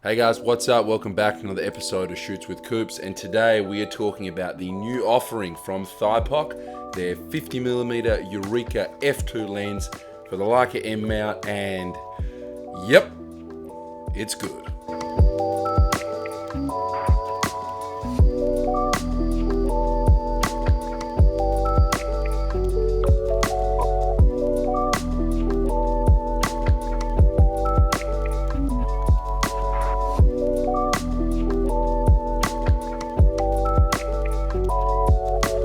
Hey guys, what's up? Welcome back to another episode of Shoots with Coops, and today we are talking about the new offering from Thypoch, their 50mm Eureka f2 lens for the Leica M mount, and yep, it's good.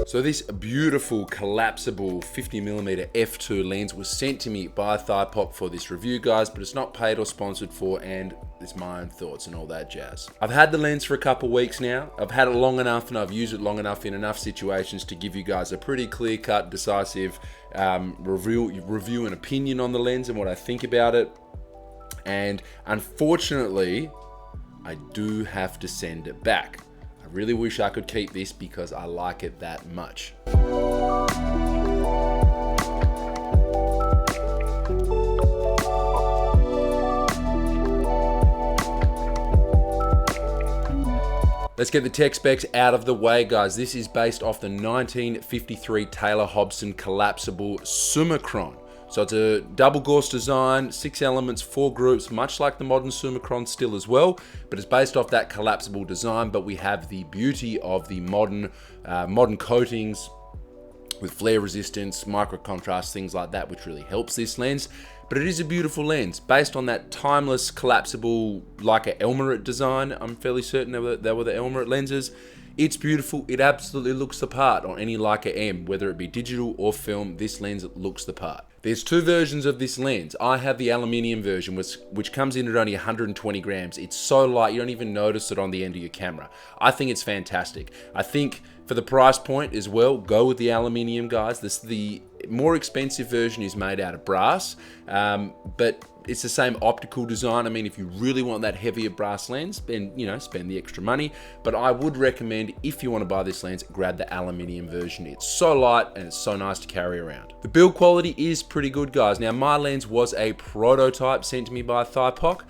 So this beautiful collapsible 50mm f2 lens was sent to me by Thypoch for this review, guys, but it's not paid or sponsored for, and it's my own thoughts and all that jazz. I've had the lens for a couple weeks now. I've had it long enough and I've used it long enough in enough situations to give you guys a pretty clear-cut, decisive review and opinion on the lens and what I think about it. And unfortunately, I do have to send it back. I really wish I could keep this because I like it that much. Let's get the tech specs out of the way, guys. This is based off the 1953 Taylor Hobson collapsible Summicron. So it's a double Gauss design, 6 elements, 4 groups, much like the modern Summicron still as well, but it's based off that collapsible design, but we have the beauty of the modern coatings with flare resistance, micro contrast, things like that, which really helps this lens. But it is a beautiful lens based on that timeless collapsible Leica Elmerite design. I'm fairly certain they were the Elmerite lenses. It's beautiful. It absolutely looks the part on any Leica M, whether it be digital or film. This lens looks the part. There's two versions of this lens. I have the aluminium version, which comes in at only 120 grams. It's so light, you don't even notice it on the end of your camera. I think it's fantastic. I think for the price point as well, go with the aluminium, guys. The more expensive version is made out of brass, but it's the same optical design. I mean, if you really want that heavier brass lens, then, spend the extra money. But I would recommend, if you want to buy this lens, grab the aluminium version. It's so light and it's so nice to carry around. The build quality is pretty good, guys. Now, my lens was a prototype sent to me by Thypoch.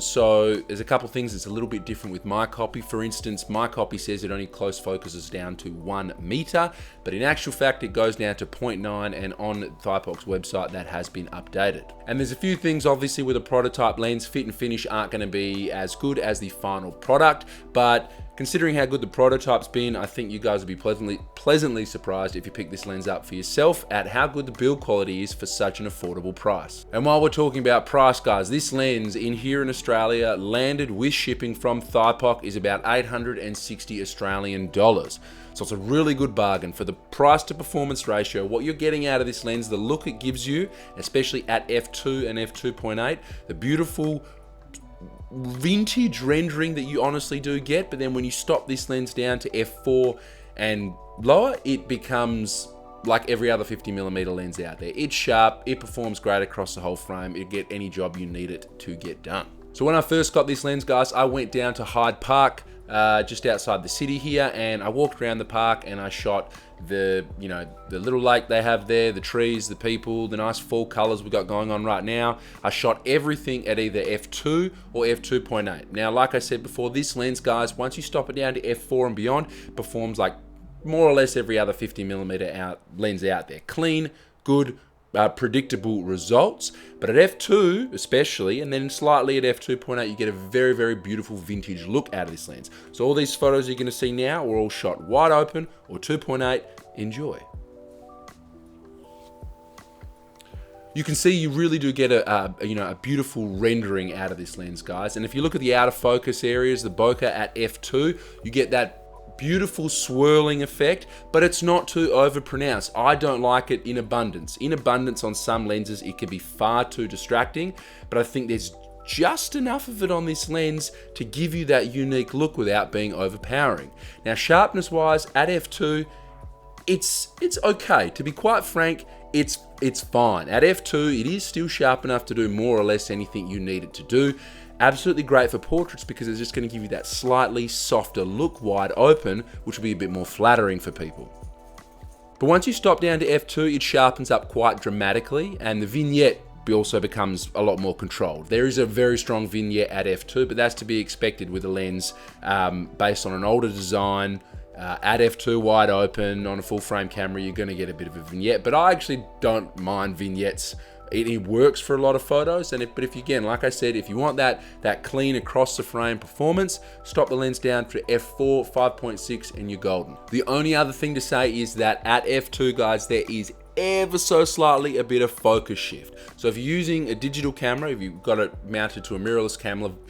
So there's a couple things that's a little bit different with my copy. For instance, my copy says it only close focuses down to 1 meter, but in actual fact, it goes down to 0.9, and on Thypoch's website, that has been updated. And there's a few things, obviously, with a prototype lens. Fit and finish aren't going to be as good as the final product, but considering how good the prototype's been, I think you guys will be pleasantly surprised if you pick this lens up for yourself at how good the build quality is for such an affordable price. And while we're talking about price, guys, this lens in here in Australia, landed with shipping from Thypoch, is about 860 Australian dollars. So it's a really good bargain for the price to performance ratio. What you're getting out of this lens, the look it gives you, especially at f2 and f2.8, the beautiful vintage rendering that you honestly do get, but then when you stop this lens down to f4 and lower, it becomes like every other 50mm lens out there. It's sharp, it performs great across the whole frame, it'll get any job you need it to get done. So when I first got this lens, guys, I went down to Hyde Park, just outside the city here, and I walked around the park and I shot the little lake they have there, the trees, the people, the nice fall colors we got going on right now. I shot everything at either f2 or f2.8. Now, like I said before, this lens, guys, once you stop it down to f4 and beyond, performs like more or less every other 50mm lens out there. Clean, good, predictable results, but at f2 especially, and then slightly at f2.8, you get a very, very beautiful vintage look out of this lens. So all these photos you're going to see now were all shot wide open or 2.8. Enjoy. You can see you really do get a beautiful rendering out of this lens, guys. And if you look at the out of focus areas, the bokeh at f2, you get that beautiful swirling effect, but it's not too overpronounced. I don't like it in abundance. In abundance on some lenses, it can be far too distracting, but I think there's just enough of it on this lens to give you that unique look without being overpowering. Now, sharpness wise, at f2, it's okay. To be quite frank, it's fine. At f2, it is still sharp enough to do more or less anything you need it to do. Absolutely great for portraits because it's just going to give you that slightly softer look wide open, which will be a bit more flattering for people. But once you stop down to f2, it sharpens up quite dramatically, and the vignette also becomes a lot more controlled. There is a very strong vignette at f2, but that's to be expected with a lens based on an older design. At f2 wide open on a full frame camera, you're going to get a bit of a vignette, but I actually don't mind vignettes. It works for a lot of photos, but if you, again, like I said, if you want that clean across the frame performance, stop the lens down to f4, 5.6, and you're golden. The only other thing to say is that at f2, guys, there is ever so slightly a bit of focus shift. So if you're using a digital camera, if you've got it mounted to a mirrorless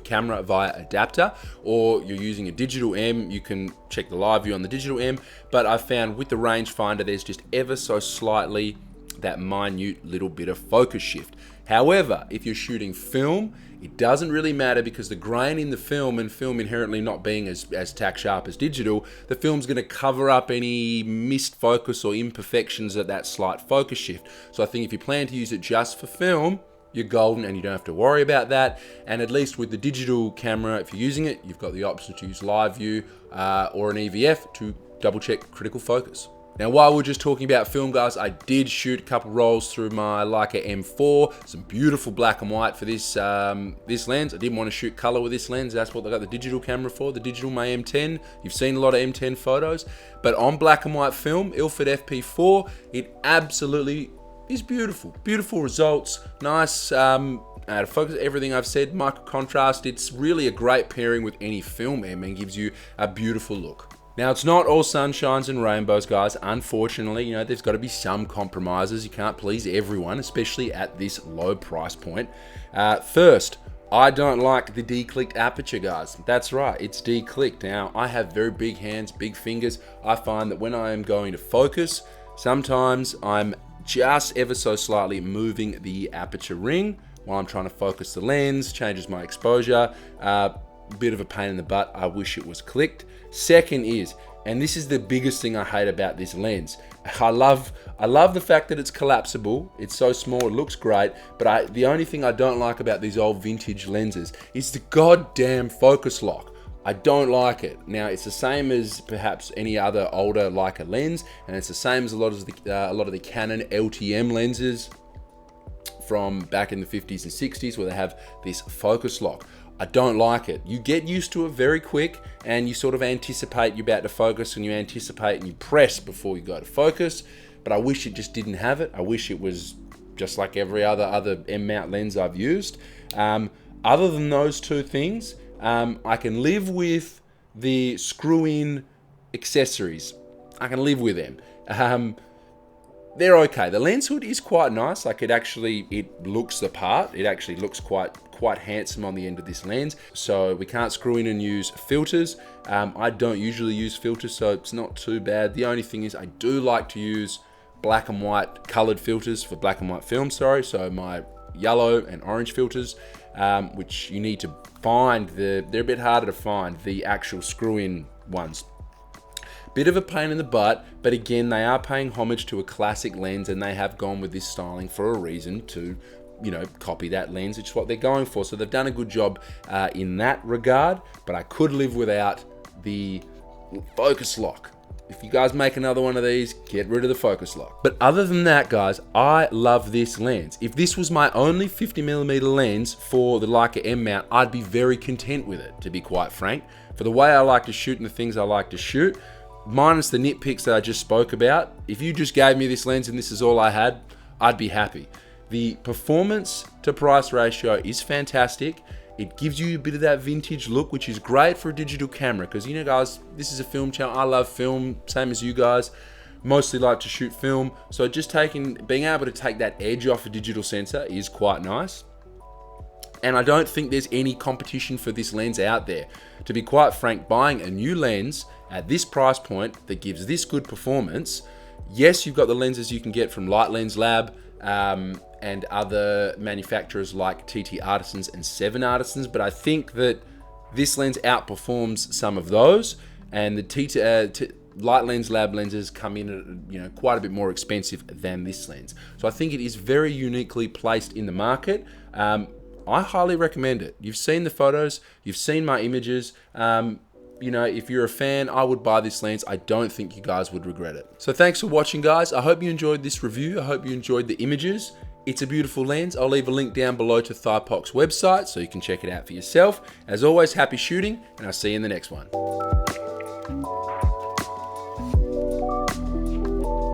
camera via adapter, or you're using a digital M, you can check the live view on the digital M. But I found with the rangefinder, there's just ever so slightly that minute little bit of focus shift. However, if you're shooting film, it doesn't really matter, because the grain in the film, and film inherently not being as tack sharp as digital, the film's going to cover up any missed focus or imperfections at that slight focus shift. So I think if you plan to use it just for film, you're golden and you don't have to worry about that. And at least with the digital camera, if you're using it, you've got the option to use live view or an EVF to double check critical focus. Now, while we're just talking about film, guys, I did shoot a couple rolls through my Leica M4, some beautiful black and white for this this lens. I didn't want to shoot color with this lens. That's what I got the digital camera for, the digital my M10. You've seen a lot of M10 photos, but on black and white film, Ilford FP4, it absolutely is beautiful. Beautiful results, nice, to focus everything I've said, micro contrast. It's really a great pairing with any film M and gives you a beautiful look. Now, it's not all sunshines and rainbows, guys. Unfortunately, there's got to be some compromises. You can't please everyone, especially at this low price point. First, I don't like the declicked aperture, guys. That's right, it's declicked. Now, I have very big hands, big fingers. I find that when I am going to focus, sometimes I'm just ever so slightly moving the aperture ring while I'm trying to focus the lens, changes my exposure. Bit of a pain in the butt. I wish it was clicked. Second is, and this is the biggest thing I hate about this lens, I love the fact that it's collapsible. It's so small, it looks great, but the only thing I don't like about these old vintage lenses is the goddamn focus lock. I don't like it. Now, it's the same as perhaps any other older Leica lens, and it's the same as a lot of the Canon LTM lenses from back in the 50s and 60s, where they have this focus lock. I don't like it. You get used to it very quick, and you sort of anticipate you're about to focus, and you anticipate and you press before you go to focus. But I wish it just didn't have it. I wish it was just like every other M mount lens I've used. Other than those two things, I can live with the screw-in accessories. I can live with them. They're okay. The lens hood is quite nice. Like it looks the part. It actually looks quite handsome on the end of this lens. So we can't screw in and use filters. I don't usually use filters, so it's not too bad. The only thing is I do like to use black and white colored filters for black and white film, sorry. So my yellow and orange filters, which you need to find, they're a bit harder to find, the actual screw-in ones. Bit of a pain in the butt, but again, they are paying homage to a classic lens, and they have gone with this styling for a reason to, copy that lens. It's what they're going for. So they've done a good job in that regard, but I could live without the focus lock. If you guys make another one of these, get rid of the focus lock. But other than that, guys, I love this lens. If this was my only 50mm lens for the Leica M mount, I'd be very content with it, to be quite frank. For the way I like to shoot and the things I like to shoot, minus the nitpicks that I just spoke about, if you just gave me this lens and this is all I had, I'd be happy. The performance to price ratio is fantastic. It gives you a bit of that vintage look, which is great for a digital camera, because guys, this is a film channel. I love film, same as you guys. Mostly like to shoot film, so just being able to take that edge off a digital sensor is quite nice. And I don't think there's any competition for this lens out there. To be quite frank, buying a new lens at this price point that gives this good performance, yes, you've got the lenses you can get from Light Lens Lab and other manufacturers like TT Artisans and 7 Artisans, but I think that this lens outperforms some of those, and the Light Lens Lab lenses come in at quite a bit more expensive than this lens. So I think it is very uniquely placed in the market. I highly recommend it. You've seen the photos, you've seen my images. If you're a fan, I would buy this lens. I don't think you guys would regret it. So thanks for watching, guys. I hope you enjoyed this review. I hope you enjoyed the images. It's a beautiful lens. I'll leave a link down below to Thypoch's website so you can check it out for yourself. As always, happy shooting, and I'll see you in the next one.